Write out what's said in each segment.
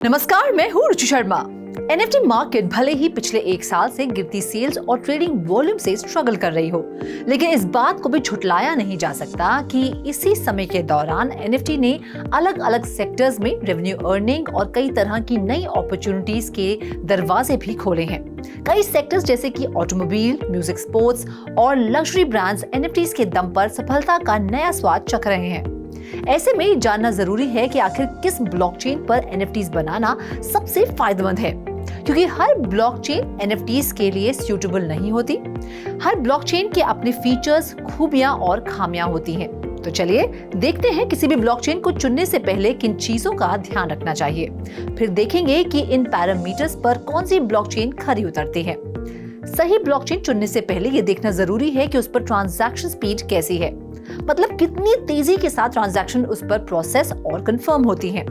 नमस्कार, मैं हूँ रुचि शर्मा। एनएफटी मार्केट भले ही पिछले एक साल से गिरती सेल्स और ट्रेडिंग वॉल्यूम से स्ट्रगल कर रही हो, लेकिन इस बात को भी झुठलाया नहीं जा सकता कि इसी समय के दौरान एनएफटी ने अलग अलग सेक्टर्स में रेवेन्यू अर्निंग और कई तरह की नई अपॉर्चुनिटीज के दरवाजे भी खोले हैं। कई सेक्टर्स जैसे कि ऑटोमोबाइल, म्यूजिक, स्पोर्ट्स और लग्जरी ब्रांड्स एनएफटीज के दम पर सफलता का नया स्वाद चख रहे हैं। ऐसे में जानना जरूरी है कि आखिर किस ब्लॉकचेन पर एनएफटीज बनाना सबसे फायदेमंद है, क्योंकि हर ब्लॉकचेन एनएफटीज के लिए सूटेबल नहीं होती। हर ब्लॉकचेन के अपने फीचर्स, खूबियां और खामियां होती हैं। तो चलिए देखते हैं किसी भी ब्लॉकचेन को चुनने से पहले किन चीजों का ध्यान रखना चाहिए। फिर देखेंगे कि इन पैरामीटर्स पर कौन सी ब्लॉकचेन खरी उतरती है। सही ब्लॉकचेन चुनने से पहले ये देखना जरूरी है कि उस पर ट्रांजैक्शन स्पीड कैसी है, मतलब कितनी तेजी के साथ ट्रांजैक्शन उस पर प्रोसेस और कंफर्म होती हैं।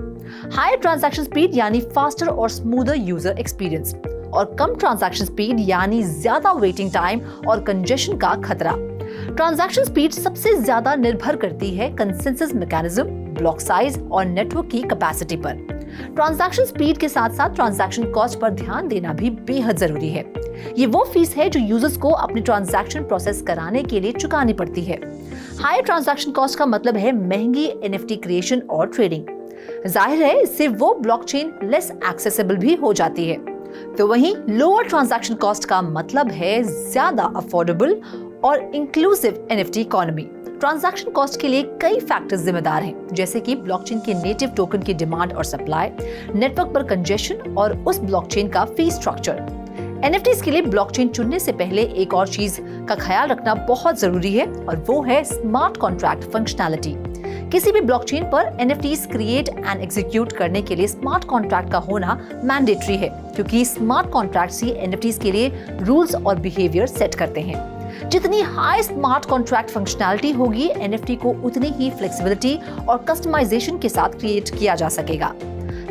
हाई ट्रांजैक्शन स्पीड यानी फास्टर और स्मूदर यूजर एक्सपीरियंस, और कम ट्रांजैक्शन स्पीड यानी ज्यादा वेटिंग टाइम और कंजेशन का खतरा। ट्रांजैक्शन स्पीड सबसे ज्यादा निर्भर करती है कंसेंसस मैकेनिज्म, ब्लॉक साइज और नेटवर्क की कैपेसिटी पर। ट्रांजैक्शन स्पीड के साथ साथ ट्रांजैक्शन कॉस्ट पर ध्यान देना भी बेहद जरूरी है। ये वो फीस है जो यूजर्स को अपनी ट्रांजैक्शन प्रोसेस कराने के लिए चुकानी पड़ती है। हाई ट्रांजैक्शन कॉस्ट का मतलब है महंगी एनएफटी क्रिएशन और ट्रेडिंग। जाहिर है, इससे वो ब्लॉकचेन लेस एक्सेसिबल भी हो जाती है। तो वहीं लोअर ट्रांजैक्शन कॉस्ट का मतलब है ज्यादा अफोर्डेबल और inclusive NFT economy. Transaction cost के लिए कई फैक्टर्स जिम्मेदार हैं, जैसे कि ब्लॉकचेन के नेटिव टोकन की डिमांड और सप्लाई, नेटवर्क पर कंजेशन और उस ब्लॉकचेन का फी स्ट्रक्चर। एनएफटीज के लिए ब्लॉकचेन चुनने से पहले एक और चीज का ख्याल रखना बहुत जरूरी है, और वो है स्मार्ट कॉन्ट्रैक्ट फंक्शनैलिटी। किसी भी ब्लॉकचेन पर एनएफटीज क्रिएट एंड एग्जीक्यूट करने के लिए स्मार्ट कॉन्ट्रैक्ट का होना मैंडेटरी है, क्योंकि स्मार्ट कॉन्ट्रैक्ट्स ही एनएफटीज के लिए रूल्स और बिहेवियर सेट करते हैं। जितनी हाई स्मार्ट कॉन्ट्रैक्ट फंक्शनैलिटी होगी, एनएफटी को उतनी ही फ्लेक्सिबिलिटी और कस्टमाइजेशन के साथ क्रिएट किया जा सकेगा।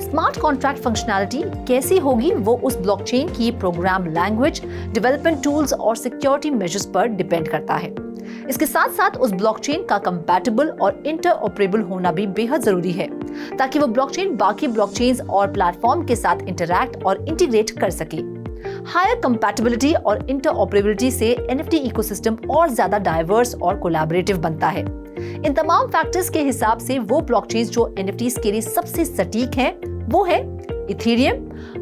स्मार्ट कॉन्ट्रैक्ट फंक्शनैलिटी कैसी होगी, वो उस ब्लॉकचेन की प्रोग्राम लैंग्वेज, डेवलपमेंट टूल्स और सिक्योरिटी मेजर्स पर डिपेंड करता है। इसके साथ साथ उस ब्लॉकचेन का कंपैटिबल और इंटरऑपरेबल होना भी बेहद जरूरी है, ताकि वो ब्लॉकचेन बाकी ब्लॉकचेन्स और प्लेटफॉर्म के साथ इंटरैक्ट और इंटीग्रेट कर सके। हायर कंपैटिबिलिटी और इंटरऑपरेबिलिटी से एनएफटी इकोसिस्टम और ज्यादा डाइवर्स और कोलैबोरेटिव बनता है। इन तमाम फैक्टर्स के हिसाब से वो ब्लॉकचेन्स जो एनएफटीज के लिए सबसे सटीक हैं, वो है इथेरियम,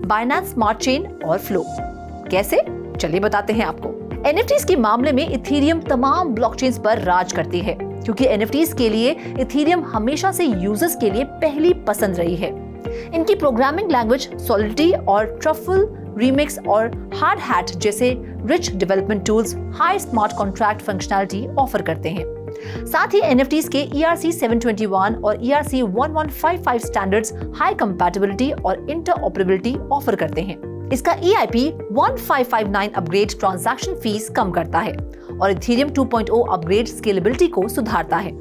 बाइनेंस स्मार्ट चेन और फ्लो। कैसे? चलिए बताते हैं आपको। एनएफटीज के मामले में इथेरियम तमाम ब्लॉकचेन्स पर राज करती है, क्योंकि एनएफटीज के लिए इथेरियम हमेशा से यूजर्स के लिए पहली पसंद रही है। इनकी प्रोग्रामिंग लैंग्वेज सॉलिडिटी और ट्रफल, रीमिक्स और हार्ड हैट जैसे rich development tools high smart contract functionality offer करते हैं। साथ ही एनएफटीज के ERC 721 और ERC 1155 स्टैंडर्ड्स हाई कंपैटिबिलिटी और इंटरऑपरेबिलिटी ऑफर करते हैं। इसका EIP 1559 अपग्रेड ट्रांजैक्शन फीस कम करता है और इथेरियम 2.0 अपग्रेड स्केलेबिलिटी को सुधारता है।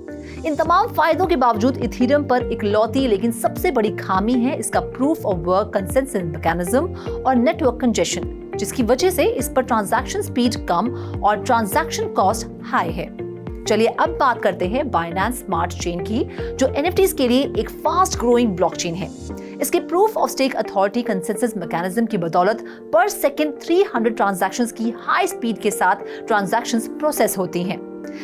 इन तमाम फायदों के बावजूद इथेरियम पर इकलौती लेकिन सबसे बड़ी खामी है इसका proof of work consensus mechanism और नेटवर्क कंजेशन, जिसकी वजह से इस पर ट्रांजैक्शन स्पीड कम और ट्रांजैक्शन कॉस्ट हाई है। चलिए अब बात करते हैं बाइनेंस स्मार्ट चेन की, जो एनएफटीज के लिए एक फास्ट ग्रोइंग ब्लॉकचेन है। इसके proof of stake authority consensus mechanism की बदौलत पर सेकंड 300 ट्रांजैक्शंस की हाई स्पीड के साथ ट्रांजैक्शंस प्रोसेस होती हैं।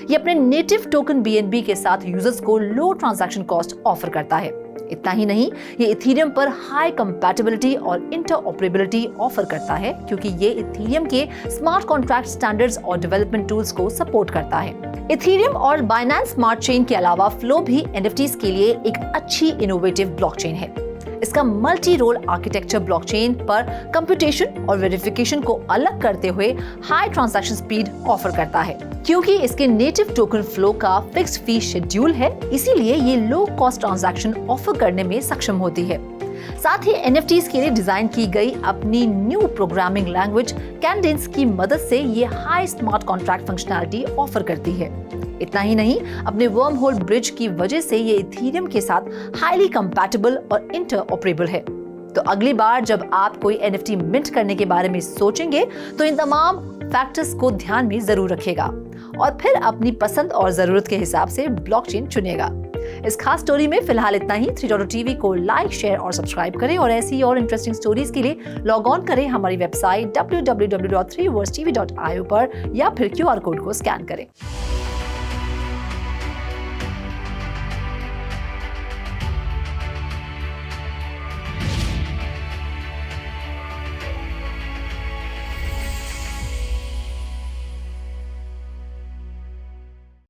ये अपने नेटिव टोकन BNB के साथ यूजर्स को लो ट्रांजैक्शन कॉस्ट ऑफर करता है। इतना ही नहीं, ये इथेरियम पर हाई कंपैटिबिलिटी और इंटरऑपरेबिलिटी ऑफर करता है, क्योंकि ये इथेरियम के स्मार्ट कॉन्ट्रैक्ट स्टैंडर्ड्स और डेवलपमेंट टूल्स को सपोर्ट करता है। इथेरियम और बाइनेंस स्मार्ट चेन के अलावा फ्लो भी एनएफटीज के लिए एक अच्छी इनोवेटिव ब्लॉकचेन है। इसका मल्टी रोल आर्किटेक्चर ब्लॉकचेन पर कंप्यूटेशन और वेरिफिकेशन को अलग करते हुए हाई ट्रांजैक्शन स्पीड ऑफर करता है। क्योंकि इसके नेटिव टोकन फ्लो का फिक्स्ड फी शेड्यूल है, इसीलिए ये लो कॉस्ट ट्रांजैक्शन ऑफर करने में सक्षम होती है। साथ ही एनएफटीज के लिए डिजाइन की गई अपनी न्यू प्रोग्रामिंग लैंग्वेज कैडेंस की मदद से ये high smart contract functionality offer करती है। इतना ही नहीं, अपने वर्म होल ब्रिज की वजह से ये इथेरियम के साथ हाईली कंपैटिबल और इंटरऑपरेबल है। तो अगली बार जब आप कोई एनएफटी मिंट करने के बारे में सोचेंगे, तो इन तमाम फैक्टर्स को ध्यान में जरूर रखेगा और फिर अपनी पसंद और जरूरत के हिसाब से ब्लॉकचेन चुनेगा। इस खास स्टोरी में फिलहाल इतना ही। 3.0 टीवी को लाइक, शेयर और सब्सक्राइब करें और ऐसी और इंटरेस्टिंग स्टोरीज के लिए लॉग ऑन करें हमारी वेबसाइट www.3versetv.io पर या फिर QR कोड को स्कैन करें।